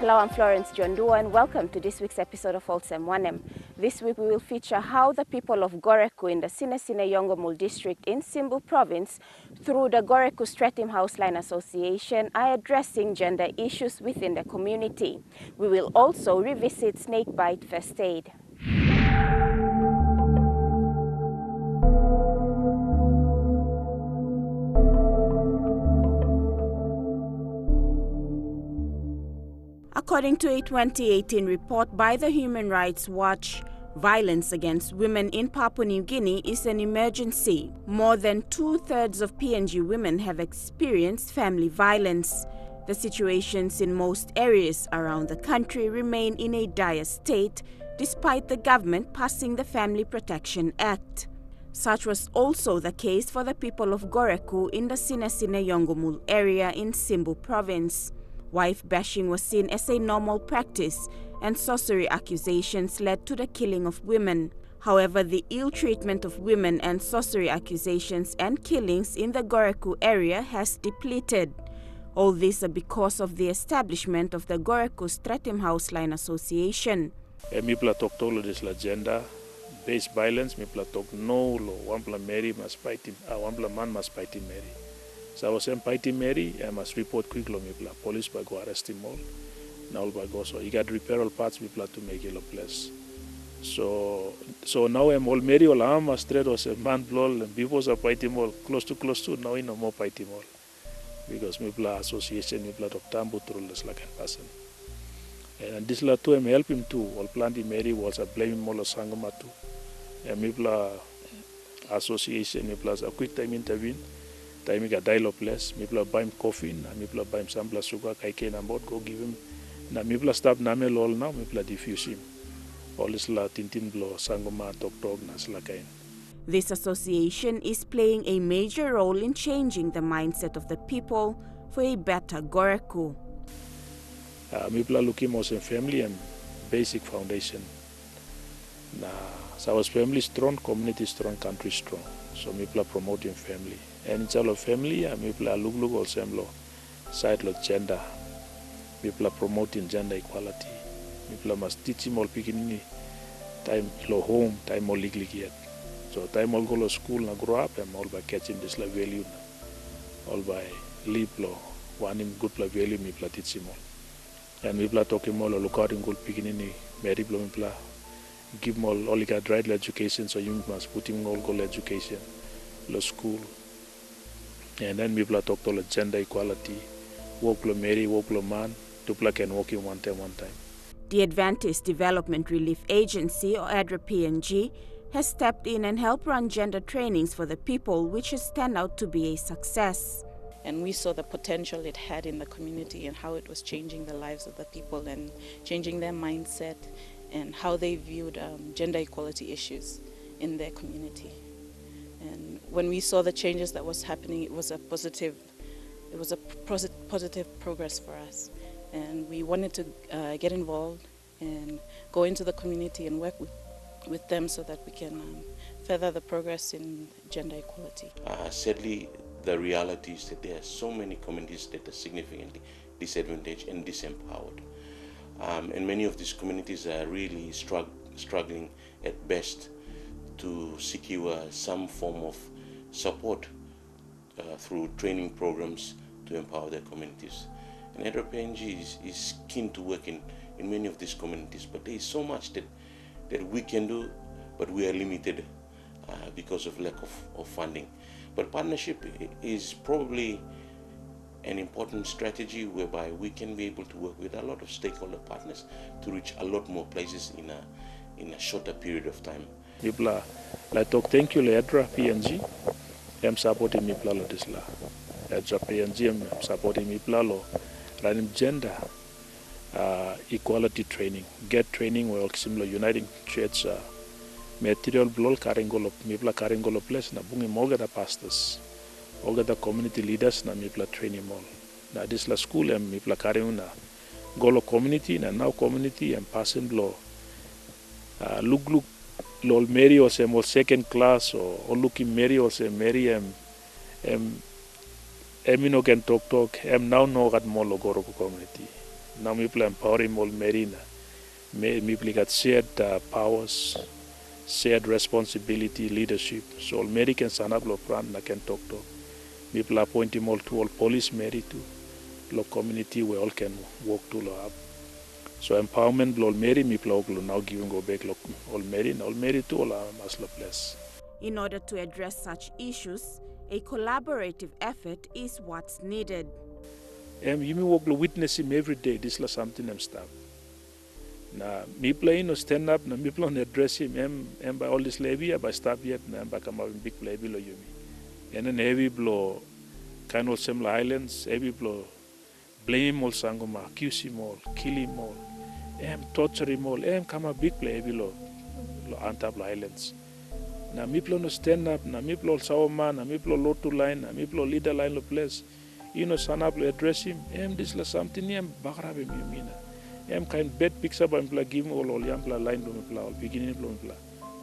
Hello, I'm Florence Jondua and welcome to this week's episode of Olsem Wanem. This week we will feature how the people of Goreku in the Sinesine Yongomul district in Simbu province through the Goreku Stretim Houseline Association are addressing gender issues within the community. We will also revisit snakebite first aid. According to a 2018 report by the Human Rights Watch, violence against women in Papua New Guinea is an emergency. More than 2/3 of PNG women have experienced family violence. The situations in most areas around the country remain in a dire state, despite the government passing the Family Protection Act. Such was also the case for the people of Goreku in the Sinesine Yongomul area in Simbu province. Wife bashing was seen as a normal practice, and sorcery accusations led to the killing of women. However, the ill treatment of women and sorcery accusations and killings in the Goreku area has depleted. All these are because of the establishment of the Goreku Stretim Houseline Association. Mipla talk tolo this gender-based violence. Mipla talk no lo wampla Mary must fight him. Wampla man must fight him Mary. So I was saying fight him Mary. I must report quickly. Mipla police by go arrest him all. Now by go so he got repair parts. Mipla to make it a place. So now I'm all Mary all am a straight was a man blow and people are fighting all close to now no more fighting all. Because Mipla association, Mipla of Tambu through this like a person. And this la too, I'm help him too. All planty Mary was a blame him all Sangama too. And Mipla association, Mipla a quick time intervene. Time he got dialogue place. Mipla buy him coffee, and Mipla buy him some plus sugar, kaike and about go give him. Now Mipla stop namel all now, Mipla diffuse him. All this la tintin blow Sangama talk nas la kain. This association is playing a major role in changing the mindset of the people for a better Goreku. Mipla looking most in family and basic foundation. So our family strong, community strong, country strong. So Mipla promoting family. And it's all of family, Mipla look Olsem lo side lo gender. Mipla promoting gender equality. Mipla must teach him all picking time lo home, time all legally yet. So time all go to school and grow up and all by catching this la value. All by live lo Wanem good la value Mipla teach him all. And Mipla talking more look out in good picking in Mary blow Mipla. Give him all he got right education, so you must put him all goal education, lo school. And then Mipla talk to gender equality, work lo Mary, work lo man, Tupla can work in one time. The Adventist Development Relief Agency, or ADRA PNG, has stepped in and helped run gender trainings for the people, which has turned out to be a success. And we saw the potential it had in the community and how it was changing the lives of the people and changing their mindset and how they viewed gender equality issues in their community. And when we saw the changes that was happening, it was a positive progress for us. And we wanted to get involved and go into the community and work with them so that we can further the progress in gender equality. Sadly, the reality is that there are so many communities that are significantly disadvantaged and disempowered. And many of these communities are really struggling at best to secure some form of support through training programs to empower their communities. And ADRA PNG is keen to work in many of these communities, but there is so much that we can do, but we are limited because of lack of funding. But partnership is probably an important strategy whereby we can be able to work with a lot of stakeholder partners to reach a lot more places in a shorter period of time. Mipla, like talk thank you ADRA PNG. I'm supporting Mipla lo this la. ADRA PNG I'm supporting Mipla lo running gender equality training. Get training where similar Uniting Church material blol karingolo Mipla karingolo place na bungi moga da pastors. All the community leaders na Mipla training all. Na this la school and Mipla karing na golo community na now community and passing blow. Look lol Mary or say more second class or looking Mary or say Mary Emino can talk now no gat more logoro community. Now people empowering all Merina. People got shared powers, shared responsibility, leadership. So all Meri can stand up, lo front, na can talk to. People appoint him all to all police Meri too. Lo community we all can work to lo up. So empowerment lo Meri people now giving go back lo all Meri too all maslo place. In order to address such issues, a collaborative effort is what's needed. You may work witness him every day. This is something I'm stop. Na me play no stand up. Na me play no address him. By all this levy, by stop yet. Na by come up in big play below you me. And then heavy blow, kind of similar islands. Heavy blow, blame all sangoma, accuse him all, kill him all. Torture him all. Come a big play below, Antab islands. Na me play no stand up. Na me play saw man. Na me play low to line. Na me play leader line lo place. Stand up to address him. This is something bagrabe me mina. Kind bad picks up and give him all young line to all beginning to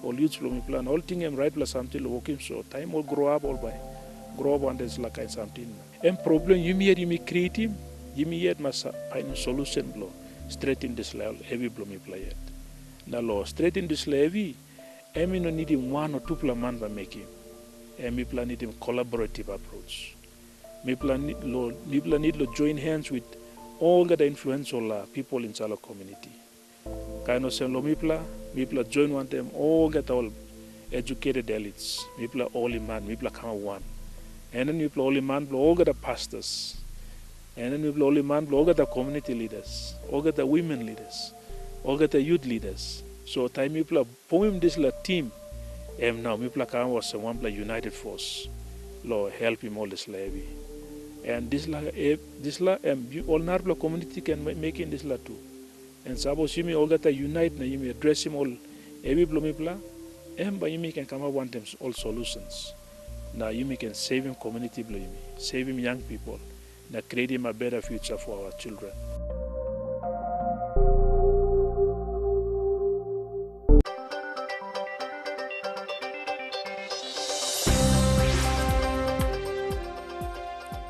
all youths to plan all thing right plus something work him so time all grow up and there's like kind something. Problem you me create him. You me yet must find solution blow straight in this level heavy blow me play it. Now law straight in this levy. No need him 1 or 2 man by making. Me plan need him collaborative approach. People need to join hands with all the influential people in Salo community. Kind of same people join one them all get all educated elites. People all in man, people come one. And then people all in man, all get the pastors. And then people all in man, all get the community leaders, all get the women leaders, all get the youth leaders. So time people form this team. Now people come was one united force. Lord help him all this levy. And this all Narbla community can make in this too. And suppose you may all get unite na you may address him all every blomipla, but you can come up one them all solutions. Now you can save him community save him young people, now create him a better future for our children.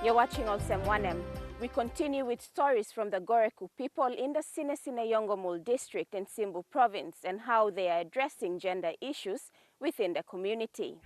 You're watching Olsem Wanem. We continue with stories from the Goreku people in the Sinesine Yongomul district in Simbu province and how they are addressing gender issues within the community.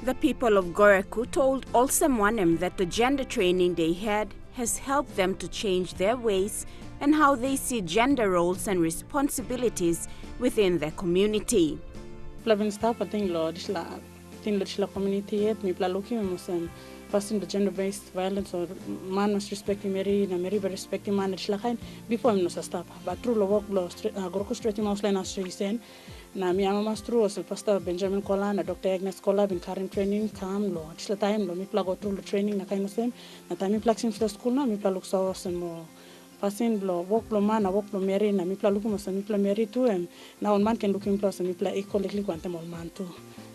The people of Goreku told Olsem Wanem that the gender training they had has helped them to change their ways and how they see gender roles and responsibilities within their community. Passing the gender-based violence or man must respect Mary and Mary but respecting man before him no stop. But through the work Goreku straight mouse line as she said. Na mi ama mastru os pastor Benjamin Kola na Dr. Agnes Kola bin current training kam lo disla time lo mi plago through the training na kaino sem na time mi plaksim for school na mi plalo so mo passing blo work lo man na work lo Mary na mi plalo mo sa mi pla Mary tu na on man can looking plus mi pla equally quantum all man tu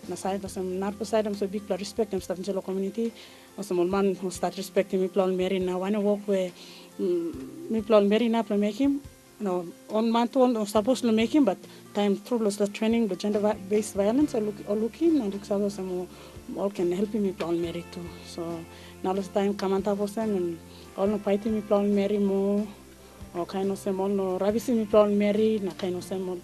na side was na side am so big pla respect am staff in the community was all man who start respecting mi pla Mary na one work where mi pla Mary na pla make him no on man to on supposed to make him but time through the training the gender-based violence I look him and look some all can help me plan Mary too. So now this time kamanta person and all no fighting me plan Mary mo or kind of some all no rabisi me plan Mary na kind of some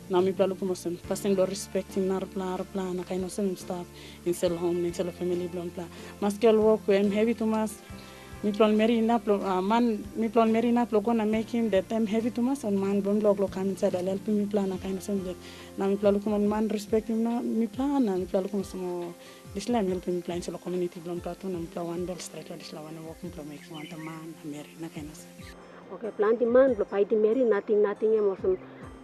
now me plan look mo some passing the respecting nar plan na kind of some stuff in cell home in cell family plan masculine work when heavy too much mi plan Mary na man mi plan Mary na gonna make him that time heavy too much and man bon log come inside I'll help me plan a kind of thing that na mi plan look man respect him na mi plan na mi plan look mo this line help me plan so community blom platu na mi plan one bell straight this la one walking plan makes one man Mary na kind of thing. Okay, plant man lo fight Mary nothing em some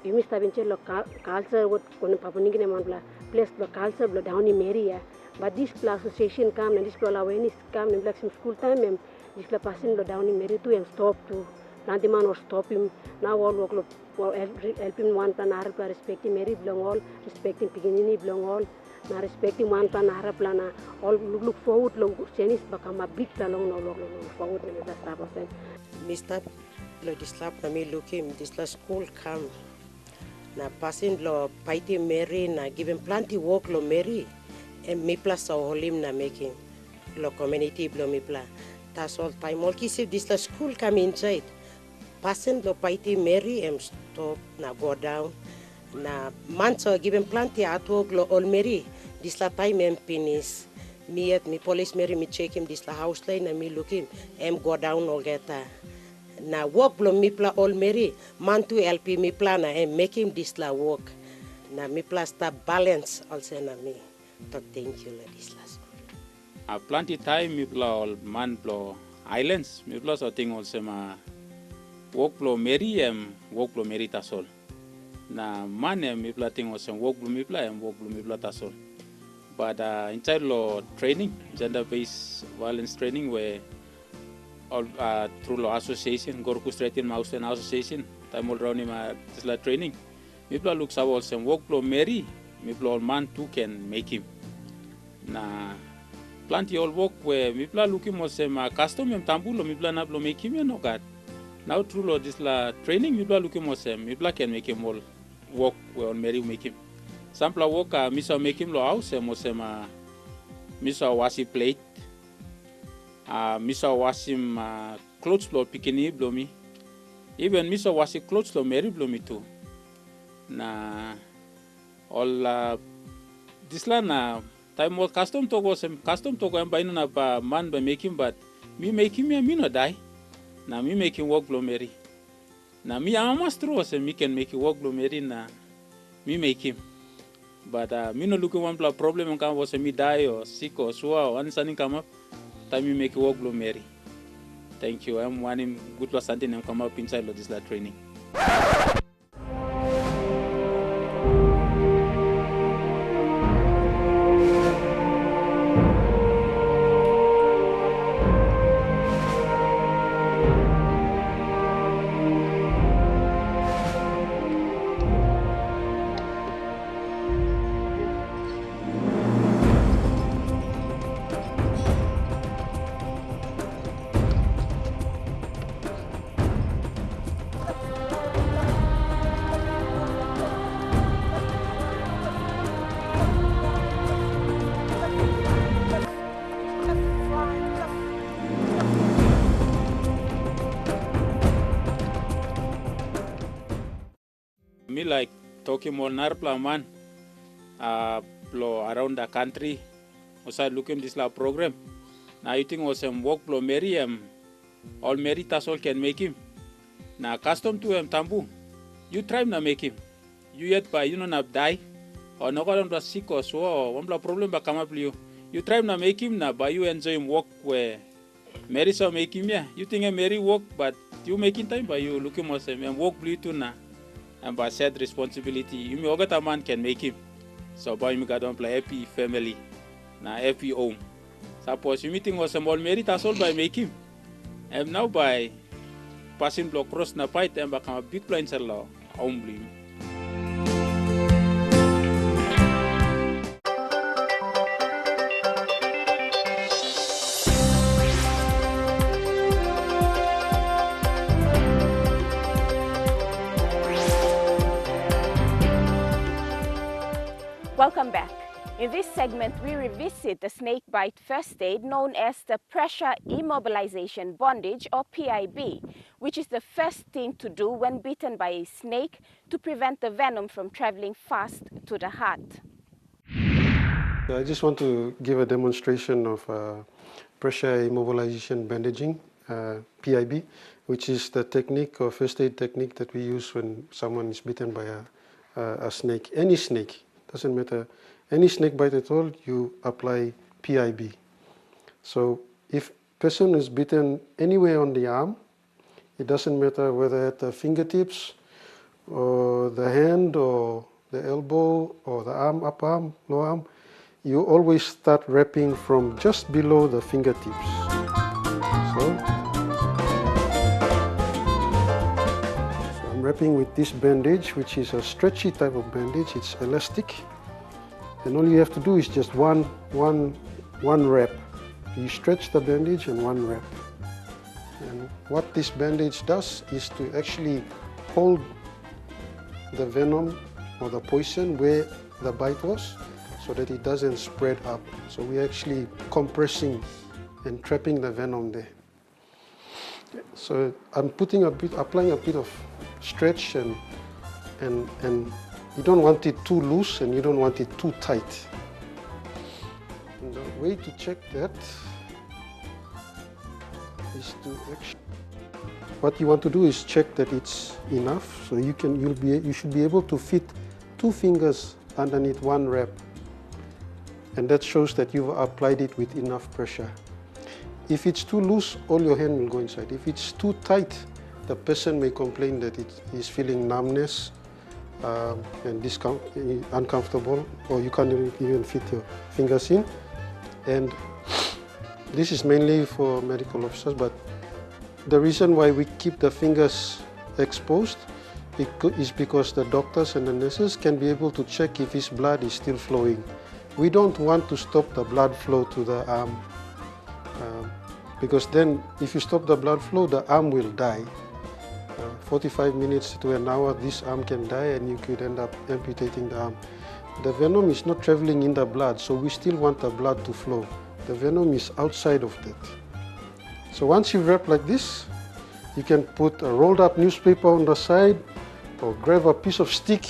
you must have been culture what kon papuning ne man place lo culture lo down in Mary but this association come and this awareness come in black school time this passing lo down in Mary too and stop to nanti man or stop him. Now all work help him one plan harap respecting Mary belong all, respecting Piginini belong all, na respecting one plan harap na all look forward long Chinese become a big plan long no look forward na that's apa sen. Mr. Lo dislap na mi looking this la school come na passing lo paiti Mary na given plenty work lo Mary and mi plus so holim na making lo community lo mi pla. That's all time all kisip this la school come inside. Passing lo paiti Mary and stop na go down na man so given plenty at work lo all Mary this la time and finish. Me at me police Mary me check him this la house line and me looking and go down or get na work lo mi pla all Mary man to help me plan and make him this la work na mi pla sta balance also na me to thank you la this last a plenty time mi pla all man plo islands mi pla so thing also ma work plo Mary work plo Mary tasol na man mi pla thing also work plo mi pla work plo mi pla tasol but inside lo training gender based violence training where all through law association gorku straighten mouse and association time all round ma tisla training people look sa also work plo Mary people man too can make him na plenty all work where people looking mo se ma custom em tambulo people na plo make him no got now through law tisla training people looking mo se people can make him all work where on Mary make him sample work misa make him lo house mo se ma misa wasi plate misa wasim clothes blow pikini blow me even misa wasi clothes blow Mary blow me too na all this la na time more custom to go am by na ba man by making but me making me no die na me making work blow Mary na me am master was me can make work blow Mary na me make him but me no looking one problem can was me die or sick or so or something come up time you make work blow Mary. Thank you. I'm Wanem. Good luck something and come up inside of this training. Me like talking more narpla man around the country also looking this la program now you think was work plo Mary all Mary tasol can make him na custom to tambu you try na make him you yet by you know na die or no got on sick or so or one problem ba come up you try na make him na by you enjoy him work where Mary so make him yeah you think Mary work but you making time by you looking more same and work blue too na and by said responsibility you me ogata man can make him so by me got on play happy family na happy home suppose you meeting was small Mary tasol by make him and now by passing block cross na fight and become a big plan sell home blue. Welcome back. In this segment, we revisit the snake bite first aid known as the pressure immobilization bondage or PIB, which is the first thing to do when bitten by a snake to prevent the venom from traveling fast to the heart. I just want to give a demonstration of pressure immobilization bandaging, PIB, which is the technique or first aid technique that we use when someone is bitten by a snake, any snake. Doesn't matter, any snake bite at all, you apply PIB. So if person is bitten anywhere on the arm, it doesn't matter whether at the fingertips or the hand or the elbow or the arm, upper arm, lower arm, you always start wrapping from just below the fingertips. So wrapping with this bandage, which is a stretchy type of bandage. It's elastic, and all you have to do is just one wrap. You stretch the bandage and one wrap. And what this bandage does is to actually hold the venom or the poison where the bite was, so that it doesn't spread up. So we're actually compressing and trapping the venom there. So I'm applying a bit of stretch, and you don't want it too loose and you don't want it too tight. And the way to check that is to actually, what you want to do is check that it's enough. So you should be able to fit 2 fingers underneath one wrap, and that shows that you've applied it with enough pressure. If it's too loose, all your hand will go inside. If it's too tight, the person may complain that it is feeling numbness and uncomfortable, or you can't even fit your fingers in. And this is mainly for medical officers, but the reason why we keep the fingers exposed is because the doctors and the nurses can be able to check if his blood is still flowing. We don't want to stop the blood flow to the arm, because then if you stop the blood flow, the arm will die. 45 minutes to an hour, this arm can die and you could end up amputating the arm. The venom is not traveling in the blood, so we still want the blood to flow. The venom is outside of that. So once you wrap like this, you can put a rolled up newspaper on the side, or grab a piece of stick,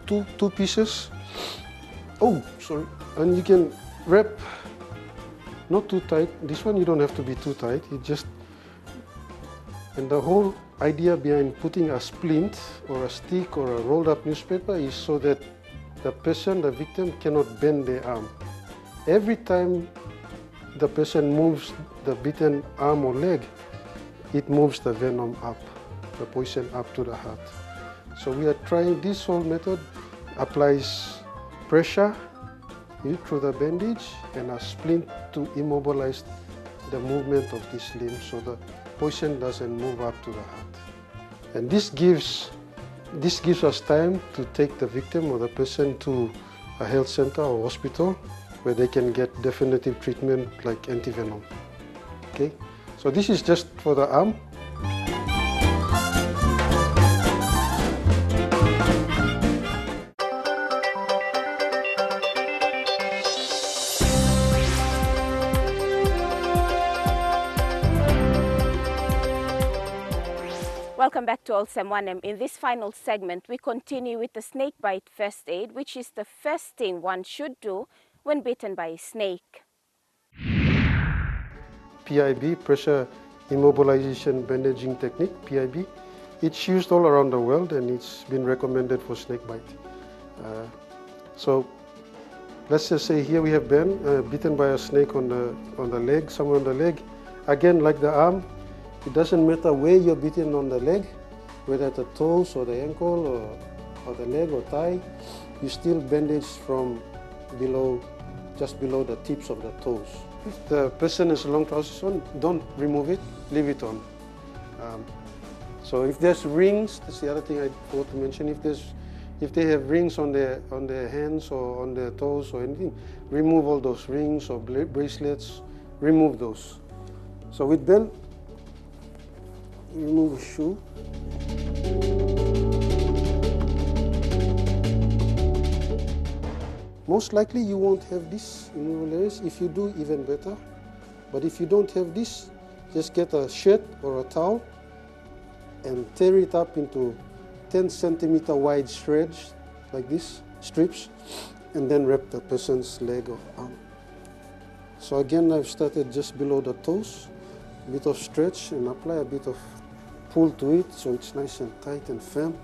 two pieces. Oh, sorry. And you can wrap, not too tight. This one you don't have to be too tight. And the whole idea behind putting a splint or a stick or a rolled up newspaper is so that the person, the victim, cannot bend their arm. Every time the person moves the bitten arm or leg, it moves the venom up, the poison up to the heart. So we are trying, this whole method applies pressure through the bandage and a splint to immobilize the movement of this limb so the poison doesn't move up to the heart. And this gives us time to take the victim or the person to a health center or hospital where they can get definitive treatment like antivenom. Okay, so this is just for the arm. Welcome back to Olsem Wanem. In this final segment, we continue with the snake bite first aid, which is the first thing one should do when bitten by a snake. PIB, pressure immobilization bandaging technique, PIB. It's used all around the world and it's been recommended for snake bite. So let's just say here we have been bitten by a snake on the leg, somewhere on the leg. Again, like the arm, it doesn't matter where you're bitten on the leg, whether the toes or the ankle or the leg or thigh, you still bandage from below, just below the tips of the toes. If the person has long trousers on, don't remove it, leave it on. So if there's rings, that's the other thing I forgot to mention. If they have rings on their hands or on their toes or anything, remove all those rings or bracelets. Remove those. So with belt, remove a shoe. Most likely you won't have this removal areas. If you do, even better. But if you don't have this, just get a shirt or a towel and tear it up into 10 centimeter wide shreds like this, strips, and then wrap the person's leg or arm. So again, I've started just below the toes, a bit of stretch and apply a bit of pull to it so it's nice and tight and firm.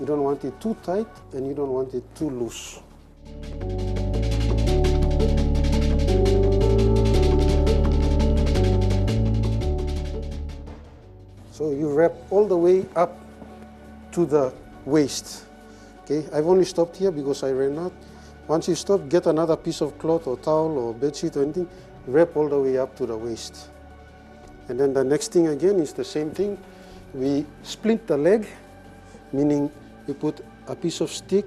You don't want it too tight and you don't want it too loose. So you wrap all the way up to the waist. Okay, I've only stopped here because I ran out. Once you stop, get another piece of cloth or towel or bedsheet or anything, wrap all the way up to the waist. And then the next thing again is the same thing. We split the leg meaning you put a piece of stick,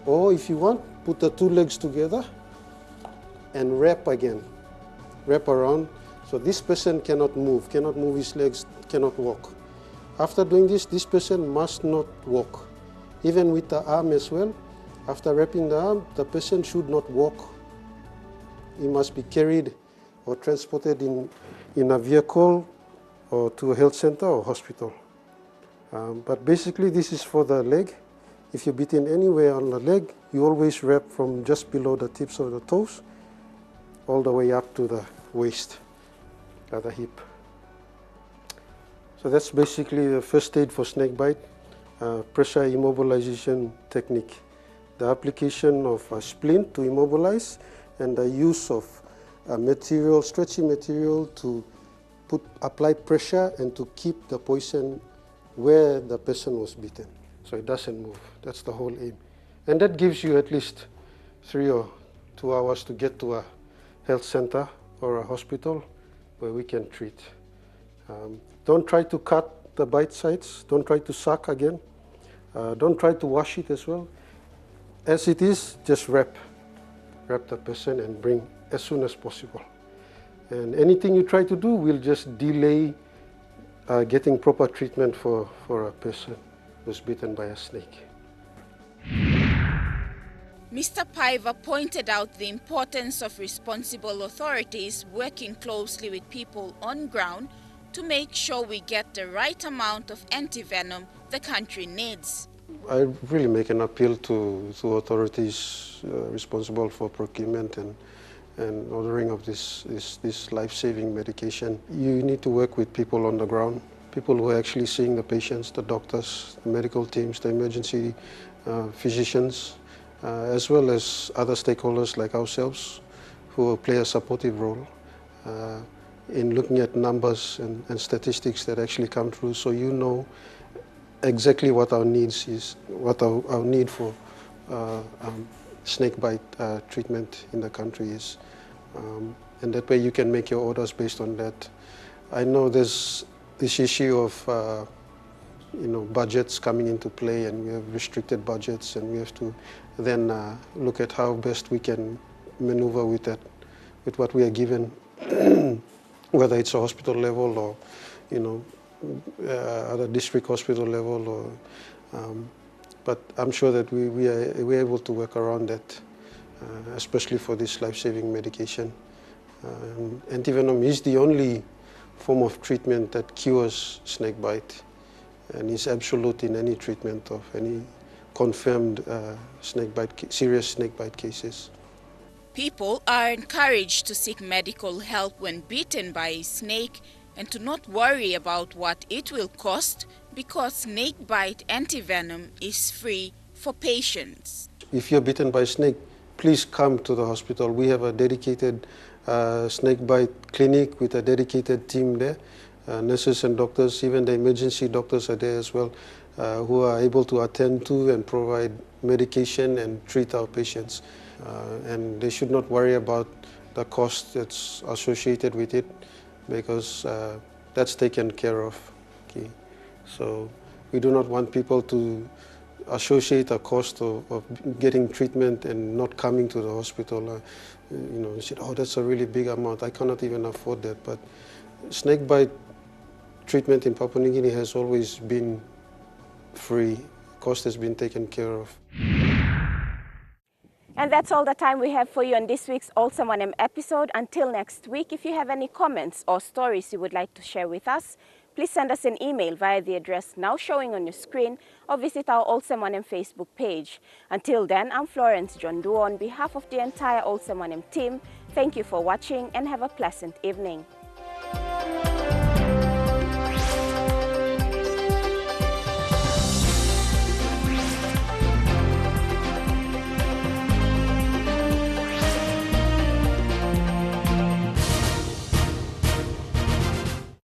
or if you want, put the two legs together and wrap again, wrap around. So this person cannot move his legs, cannot walk. After doing this person must not walk. Even with the arm as well, after wrapping the arm, the person should not walk. He must be carried or transported in a vehicle or to a health center or hospital. But basically this is for the leg. If you're bitten anywhere on the leg, you always wrap from just below the tips of the toes all the way up to the waist, the hip. So that's basically the first aid for snake bite, pressure immobilization technique. The application of a splint to immobilize and the use of material, stretchy material to apply pressure and to keep the poison where the person was bitten, so it doesn't move. That's the whole aim. And that gives you at least 3 or 2 hours to get to a health center or a hospital where we can treat. Don't try to cut the bite sites. Don't try to suck again. Don't try to wash it as well. As it is, just wrap the person and bring as soon as possible. And anything you try to do will just delay getting proper treatment for a person who's bitten by a snake. Mr. Paiva pointed out the importance of responsible authorities working closely with people on ground to make sure we get the right amount of antivenom the country needs. I really make an appeal to authorities responsible for procurement and ordering of this life-saving medication. You need to work with people on the ground, people who are actually seeing the patients, the doctors, the medical teams, the emergency physicians, as well as other stakeholders like ourselves who will play a supportive role in looking at numbers and statistics that actually come through, so you know exactly what our needs is, what our need for snake bite treatment in the country is. And that way you can make your orders based on that. I know there's this issue of budgets coming into play, and we have restricted budgets, and we have to then look at how best we can maneuver with that, with what we are given, whether it's a hospital level or at a district hospital level, or but I'm sure that we're able to work around that, especially for this life-saving medication. Antivenom is the only form of treatment that cures snake bite, and is absolute in any treatment of any confirmed serious snake bite cases. People are encouraged to seek medical help when bitten by a snake and to not worry about what it will cost, because snake bite antivenom is free for patients. If you're bitten by a snake, please come to the hospital. We have a dedicated snake bite clinic with a dedicated team there. Nurses and doctors, even the emergency doctors are there as well, who are able to attend to and provide medication and treat our patients. And they should not worry about the cost that's associated with it, because that's taken care of. Okay? So we do not want people to associate a cost of getting treatment and not coming to the hospital. You said, oh, that's a really big amount, I cannot even afford that. But snake bite treatment in Papua New Guinea has always been free. Cost has been taken care of. And that's all the time we have for you on this week's Olsem Wanem episode. Until next week, if you have any comments or stories you would like to share with us, please send us an email via the address now showing on your screen, or visit our Olsem Wanem Facebook page. Until then, I'm Florence John Duo on behalf of the entire Olsem Wanem team. Thank you for watching and have a pleasant evening.